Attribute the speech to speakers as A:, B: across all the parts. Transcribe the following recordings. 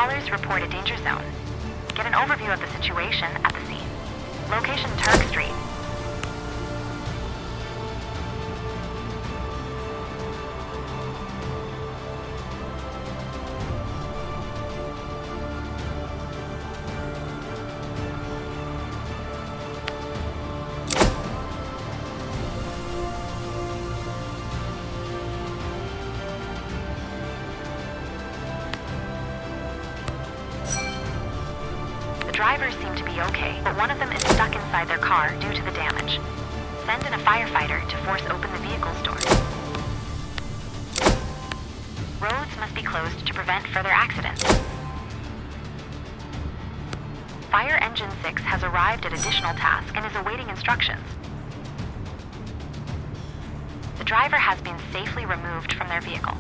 A: Callers report a danger zone. Get an overview of the situation at the scene. Location Turk Street. Drivers seem to be okay, but one of them is stuck inside their car due to the damage. Send in a firefighter to force open the vehicle's door. Roads must be closed to prevent further accidents. Fire Engine 6 has arrived at additional task and is awaiting instructions. The driver has been safely removed from their vehicle.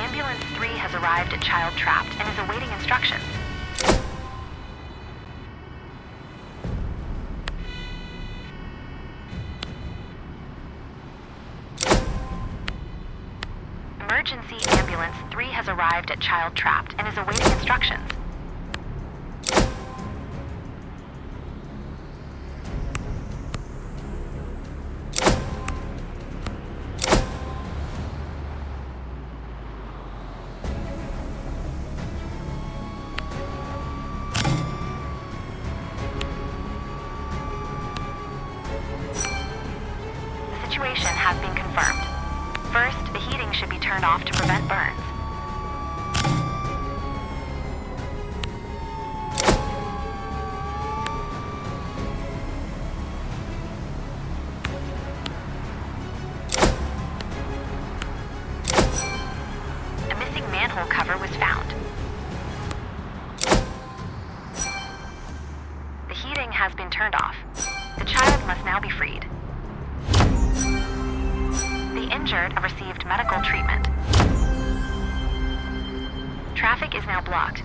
A: Ambulance 3 has arrived at child trapped and is awaiting instructions. Emergency Ambulance 3 has arrived at child trapped and is awaiting instructions. Situation has been confirmed. First, the heating should be turned off to prevent burns. A missing manhole cover was found. The heating has been turned off. The child must now be freed. The injured have received medical treatment. Traffic is now blocked.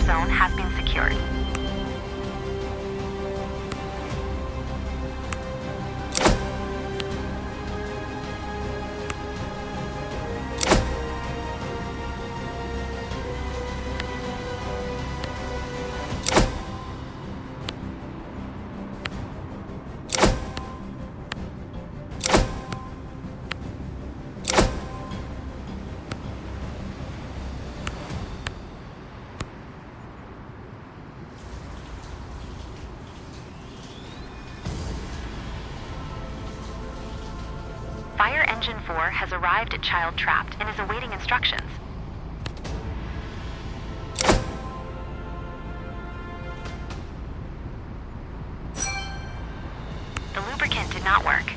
A: Zone has been secured. Fire Engine 4 has arrived at child trapped and is awaiting instructions. The lubricant did not work.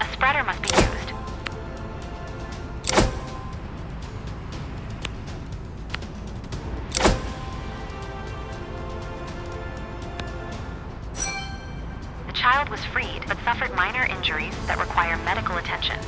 A: A spreader must be used. The child was freed but suffered minor injuries that require medical attention.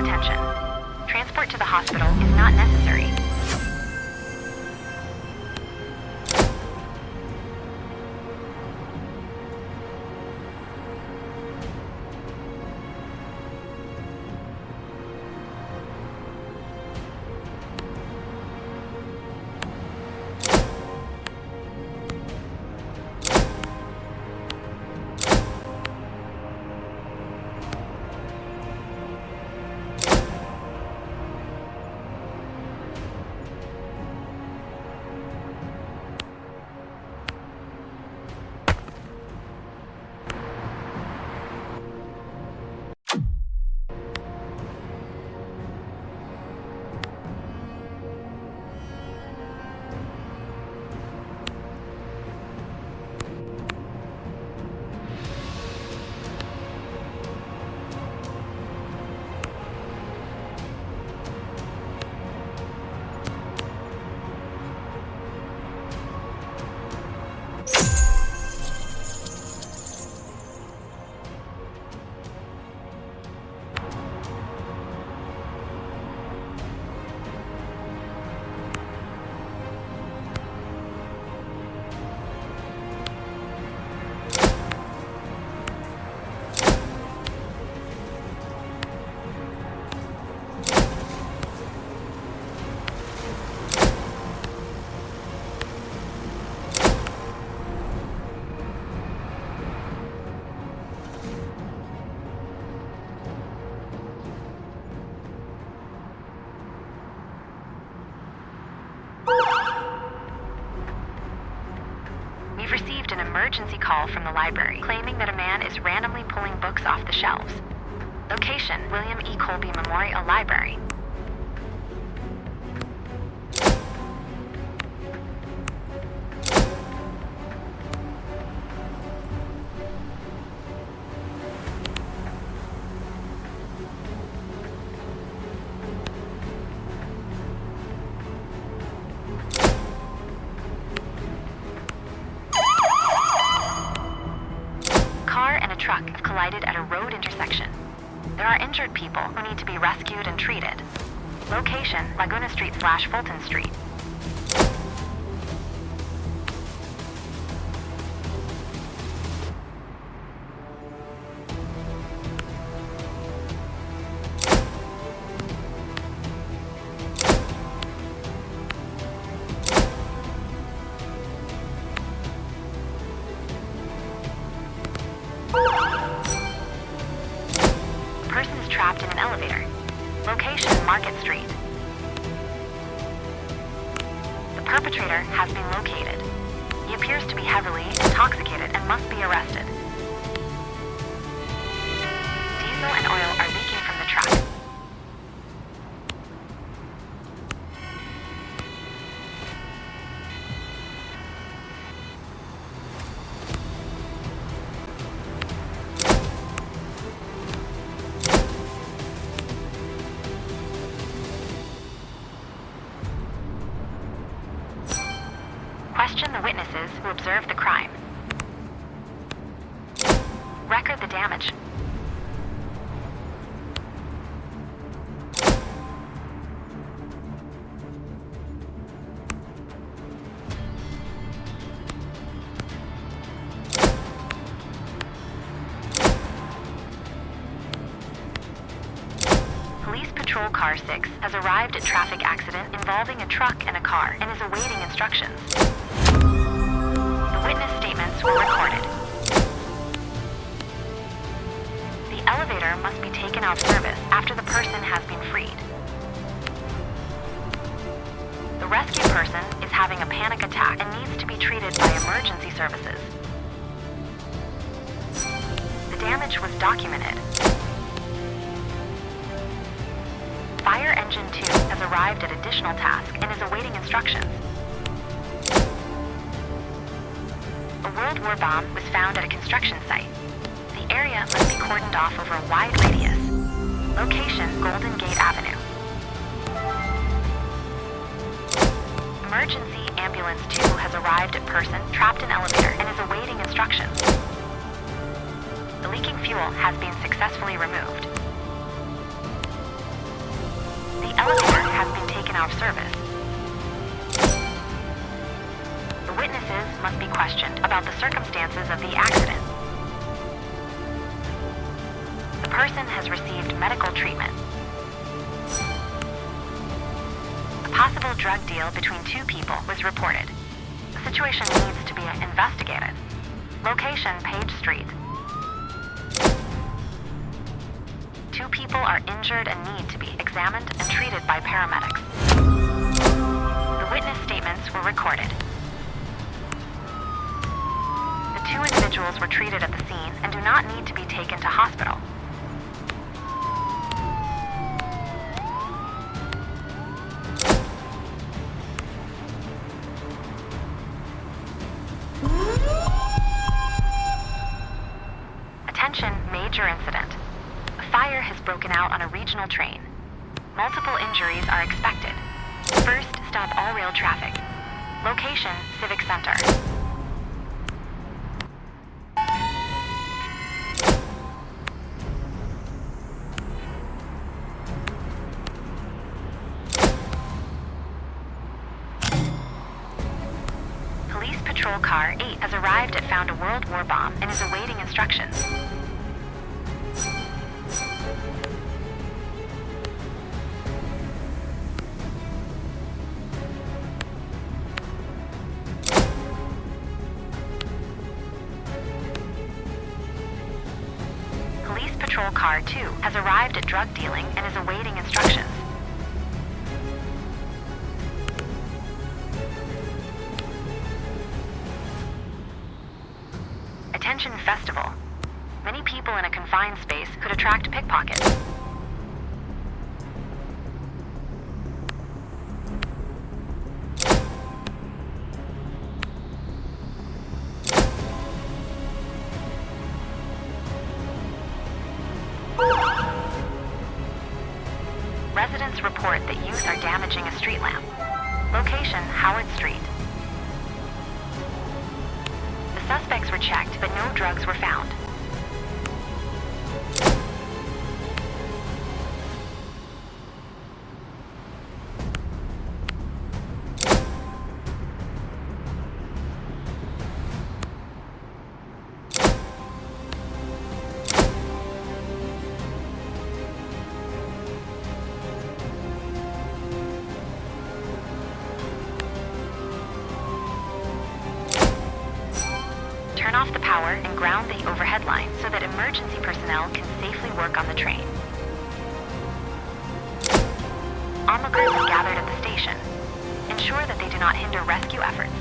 A: attention. Transport to the hospital is not necessary. We've received an emergency call from the library claiming that a man is randomly pulling books off the shelves. Location: William E. Colby Memorial Library. Truck have collided at a road intersection. There are injured people who need to be rescued and treated. Location: Laguna Street / Fulton Street. Trapped in an elevator. Location: Market Street. The perpetrator has been located. He appears to be heavily intoxicated and must be arrested. Diesel and oil are leaking from the truck. Question the witnesses who observed the crime. Record the damage. Police Patrol Car 6 has arrived at traffic accident involving a truck and a car and is awaiting instructions. The witness statements were recorded. The elevator must be taken off service after the person has been freed. The rescue person is having a panic attack and needs to be treated by emergency services. The damage was documented. Fire Engine 2 has arrived at additional task and is awaiting instructions. A World War bomb was found at a construction site. The area must be cordoned off over a wide radius. Location: Golden Gate Avenue. Emergency Ambulance 2 has arrived at person trapped in elevator and is awaiting instructions. The leaking fuel has been successfully removed. The elevator has been taken out of service. The witnesses must be questioned about the circumstances of the accident. The person has received medical treatment. A possible drug deal between two people was reported. The situation needs to be investigated. Location, Page Street. Two people are injured and need to be examined and treated by paramedics. The witness statements were recorded. The two individuals were treated at the scene and do not need to be taken to hospital. Attention, major incident. A fire has broken out on a regional train. Multiple injuries are expected. First, stop all rail traffic. Location, Civic Center. Police Patrol Car 8 has arrived at found a World War bomb and is awaiting instructions. Police Patrol Car 2 has arrived at drug dealing and is awaiting instructions. Attention festival. Many people in a confined space could attract pickpockets. Residents report that youth are damaging a street lamp. Location, Howard Street. The suspects were checked, but no drugs were found. Turn off the power and ground the overhead line so that emergency personnel can safely work on the train. Onlookers have gathered at the station. Ensure that they do not hinder rescue efforts.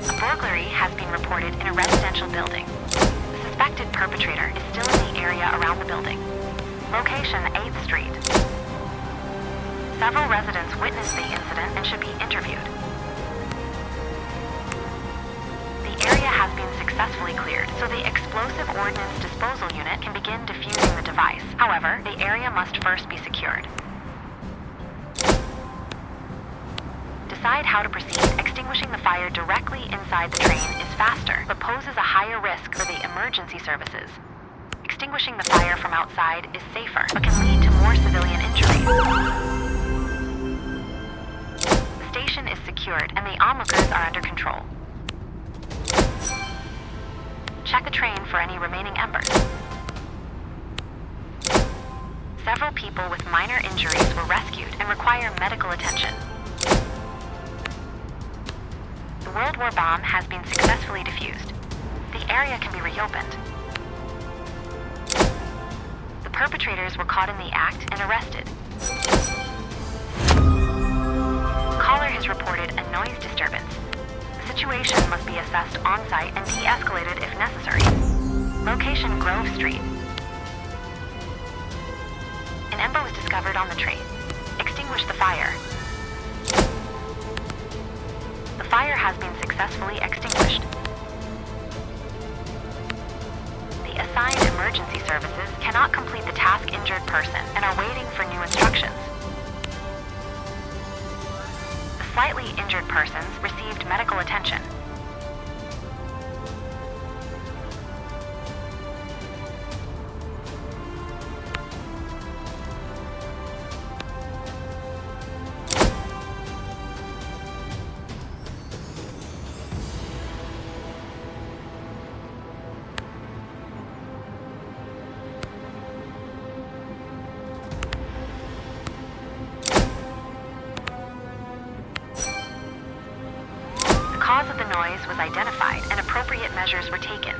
A: A burglary has been reported in a residential building. The suspected perpetrator is still in the area around the building. Location, 8th Street. Several residents witnessed the incident and should be interviewed. Has been successfully cleared, so the explosive ordnance disposal unit can begin defusing the device. However, the area must first be secured. Decide how to proceed. Extinguishing the fire directly inside the train is faster, but poses a higher risk for the emergency services. Extinguishing the fire from outside is safer, but can lead to more civilian injuries. The station is secured, and the onlookers are under control. Check the train for any remaining embers. Several people with minor injuries were rescued and require medical attention. The World War bomb has been successfully defused. The area can be reopened. The perpetrators were caught in the act and arrested. Caller has reported a noise disturbance. The situation must be assessed on-site and de-escalated if necessary. Location, Grove Street. An ember was discovered on the train. Extinguish the fire. The fire has been successfully extinguished. The assigned emergency services cannot complete the task injured person and are waiting for new instructions. Slightly injured persons received medical attention. noise was identified and appropriate measures were taken.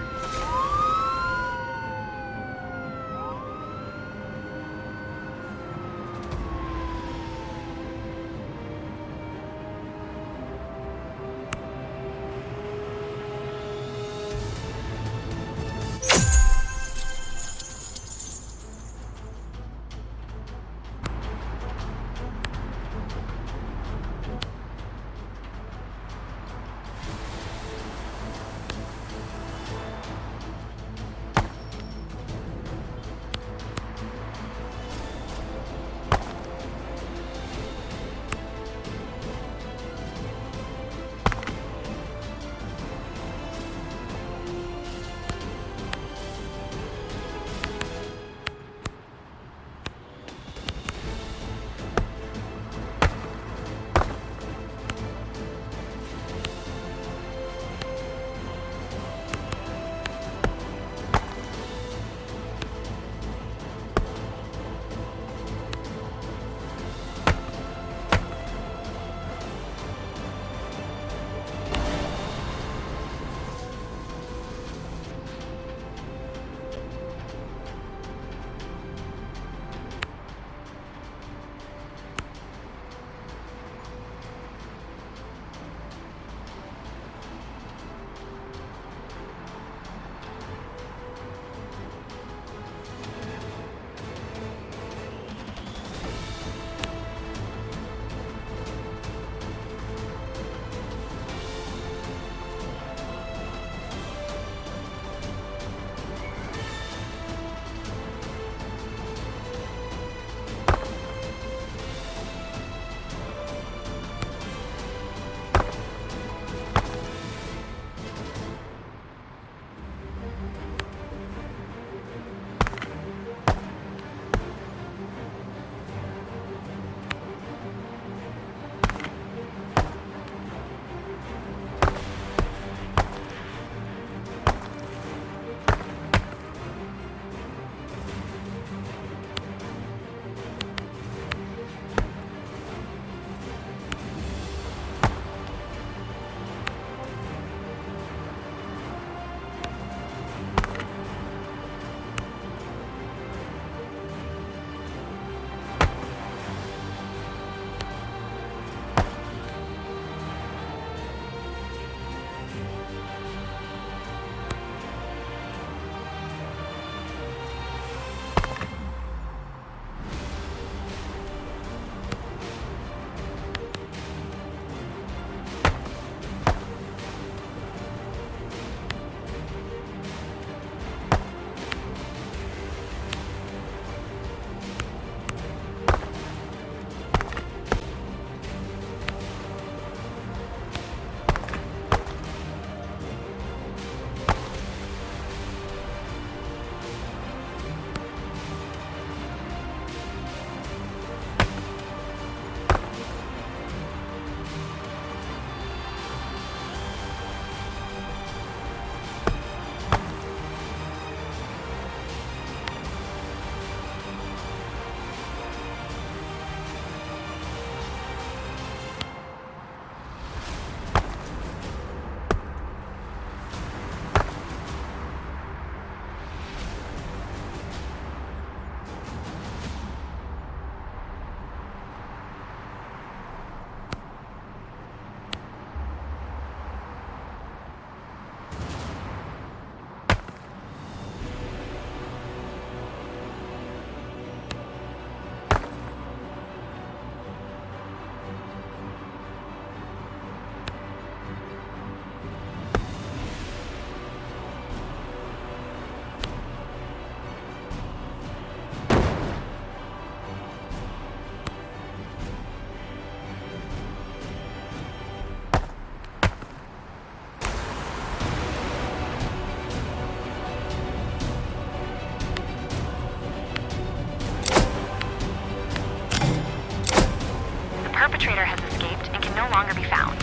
A: perpetrator has escaped and can no longer be found.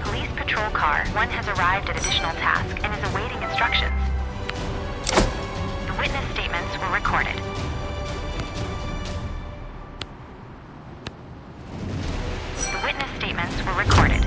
A: Police patrol car 1 has arrived at additional task and is awaiting instructions. The witness statements were recorded. The witness statement statements were recorded.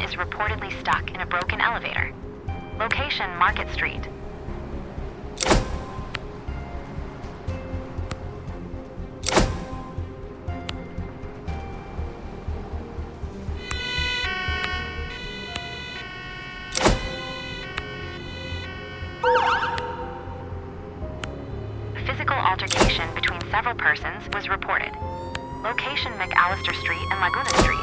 A: Is reportedly stuck in a broken elevator. Location, Market Street. A physical altercation between several persons was reported. Location, McAllister Street and Laguna Street.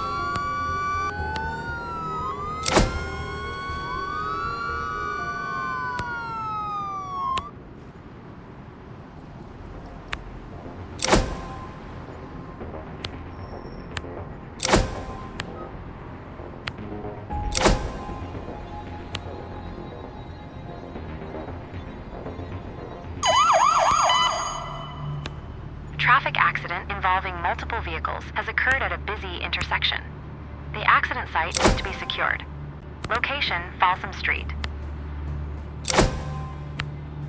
A: Traffic accident involving multiple vehicles has occurred at a busy intersection. The accident site needs to be secured. Location, Folsom Street.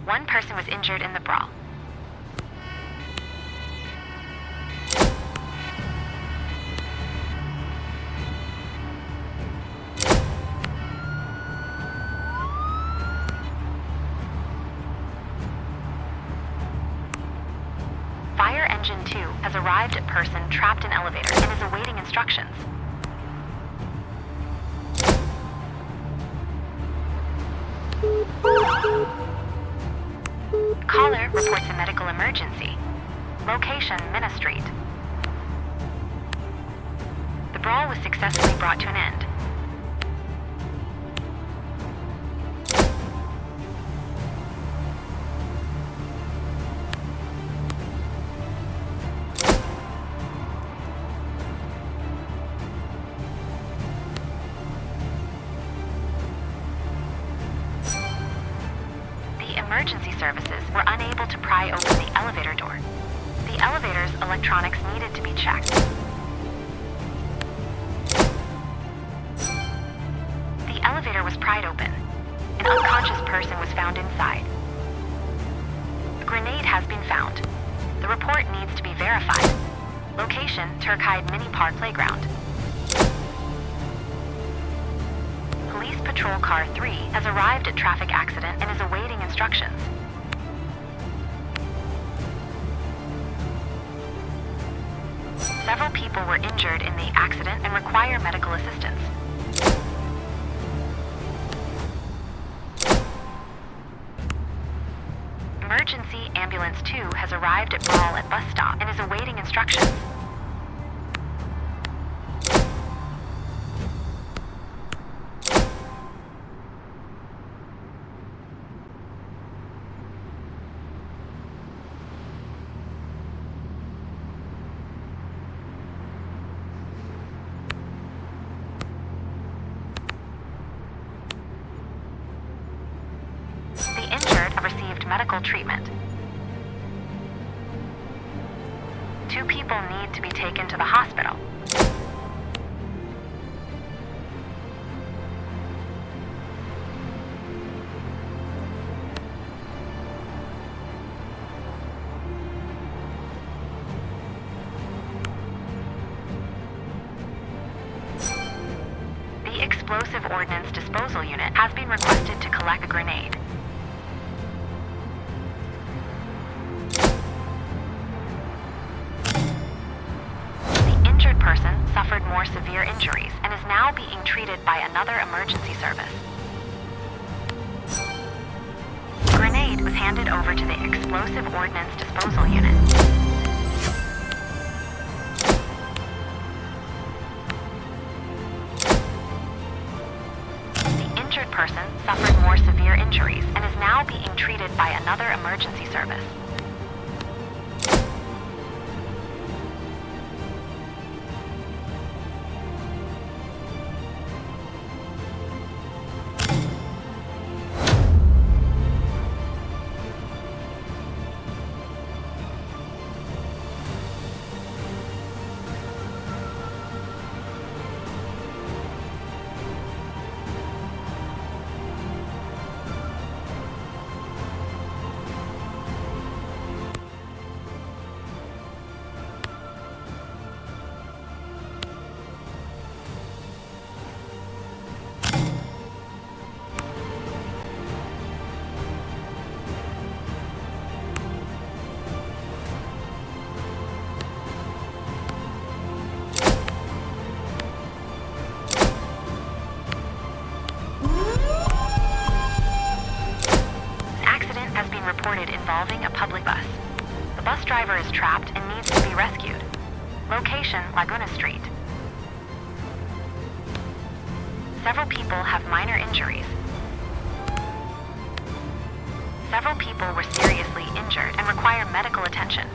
A: One person was injured in the brawl. Fire Engine 2 has arrived at person trapped in elevator and is awaiting instructions. Caller reports a medical emergency. Location, Minna Street. The brawl was successfully brought to an end. Emergency services were unable to pry open the elevator door. The elevator's electronics needed to be checked. The elevator was pried open. An unconscious person was found inside. A grenade has been found. The report needs to be verified. Location, Turkide Mini Park Playground. Police Patrol Car 3 has arrived at traffic accident and is awaiting instructions. Several people were injured in the accident and require medical assistance. Emergency Ambulance 2 has arrived at brawl at bus stop and is awaiting instructions. injured and received medical treatment. 2 people need to be taken to the hospital. The Explosive Ordnance Disposal Unit has been requested to collect a grenade. The injured person suffered more severe injuries and is now being treated by another emergency service. The grenade was handed over to the Explosive Ordnance Disposal Unit. Person suffered more severe injuries and is now being treated by another emergency service. Reported involving a public bus. The bus driver is trapped and needs to be rescued. Location, Laguna Street. Several people have minor injuries. Several people were seriously injured and require medical attention.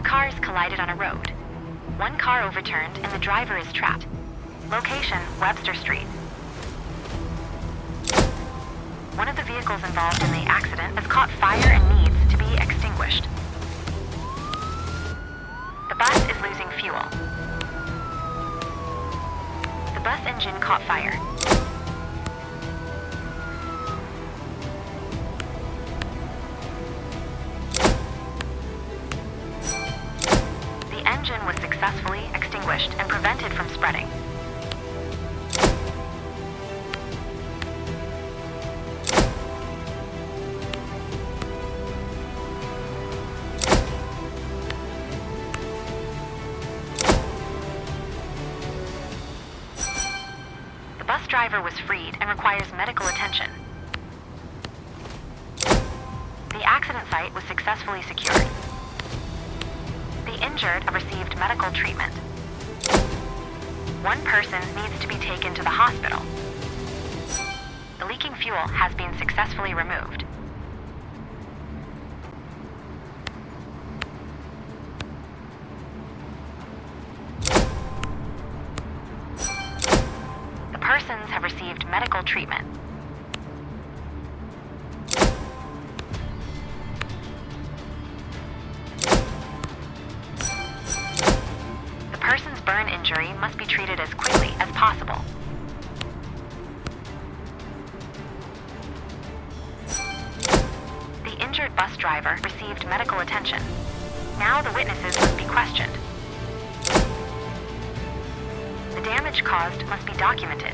A: Cars collided on a road. One car overturned and the driver is trapped. Location, Webster Street. One of the vehicles involved in the accident has caught fire and needs to be extinguished. The bus is losing fuel. The bus engine caught fire. The engine was successfully extinguished and prevented from spreading. The bus driver was freed and requires medical attention. The accident site was successfully secured. The injured have received medical treatment. One person needs to be taken to the hospital. The leaking fuel has been successfully removed. The persons have received medical treatment. The person's burn injury must be treated as quickly as possible. The injured bus driver received medical attention. Now the witnesses must be questioned. The damage caused must be documented.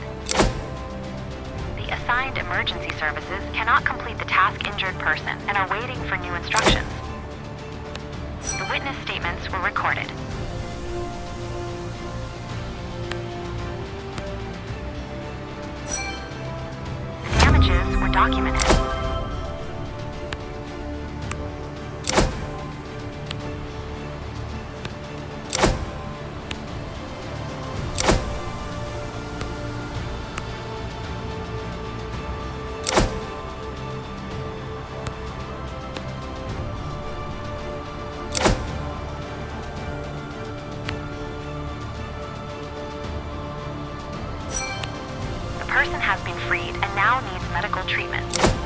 A: The assigned emergency services cannot complete the task injured person and are waiting for new instructions. The witness statements were recorded. documented. The person has been freed and now needs medical treatment.